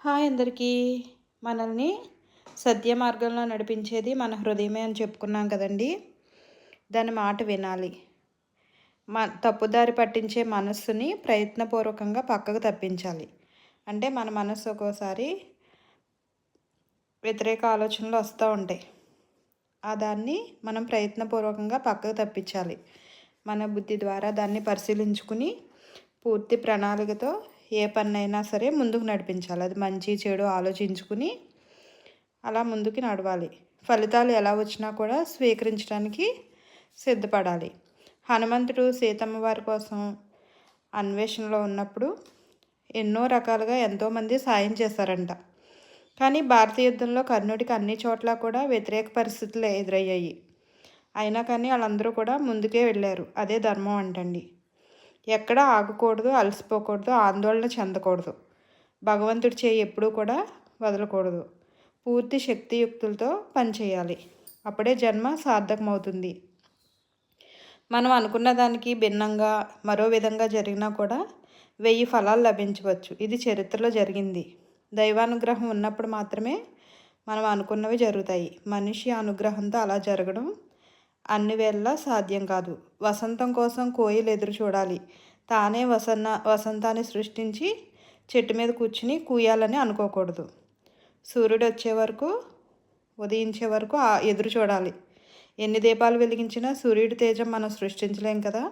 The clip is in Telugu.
హాయ్ అందరికీ. మనల్ని సత్య మార్గంలో నడిపించేది మన హృదయమే అని చెప్పుకున్నాం కదండీ! దాని మాట వినాలి. తప్పుదారి పట్టించే మనస్సుని ప్రయత్నపూర్వకంగా పక్కకు తప్పించాలి. అంటే మన మనస్సు ఒక్కోసారి వ్యతిరేక ఆలోచనలు వస్తూ ఉంటాయి. దాన్ని మనం ప్రయత్నపూర్వకంగా పక్కకు తప్పించాలి. మన బుద్ధి ద్వారా దాన్ని పరిశీలించుకుని పూర్తి ప్రణాళికతో ఏ పనైనా సరే ముందుకు నడిపించాలి. అది మంచి చెడు ఆలోచించుకుని అలా ముందుకు నడవాలి. ఫలితాలు ఎలా వచ్చినా కూడా స్వీకరించడానికి సిద్ధపడాలి. హనుమంతుడు సీతమ్మ వారి కోసం అన్వేషణలో ఉన్నప్పుడు ఎన్నో రకాలుగా ఎంతోమంది సాయం చేశారంట. కానీ భారతీయ యుద్ధంలో కర్ణుడికి అన్ని చోట్ల కూడా వ్యతిరేక పరిస్థితులు ఎదురయ్యాయి. అయినా కానీ వాళ్ళందరూ కూడా ముందుకే వెళ్ళారు. అదే ధర్మం అంటండి. ఎక్కడ ఆగకూడదు, అలసిపోకూడదు, ఆందోళన చెందకూడదు. భగవంతుడి చేయి ఎప్పుడూ కూడా వదలకూడదు. పూర్తి శక్తియుక్తులతో పనిచేయాలి. అప్పుడే జన్మ సార్థకమవుతుంది. మనం అనుకున్న దానికి భిన్నంగా మరో విధంగా జరిగినా కూడా 1000 ఫలాలు లభించవచ్చు. ఇది చరిత్రలో జరిగింది. దైవానుగ్రహం ఉన్నప్పుడు మాత్రమే మనం అనుకున్నవి జరుగుతాయి. మనిషి అనుగ్రహంతో అలా జరగడం అన్ని వేళలా సాధ్యం కాదు. వసంతం కోసం కోయిలు ఎదురు చూడాలి. తానే వసంతాన్ని సృష్టించి చెట్టు మీద కూర్చుని కూయాలని అనుకోకూడదు. సూర్యుడు వచ్చే వరకు, ఉదయించే వరకు ఎదురు చూడాలి. ఎన్ని దీపాలు వెలిగించినా సూర్యుడి తేజం మనం సృష్టించలేం కదా.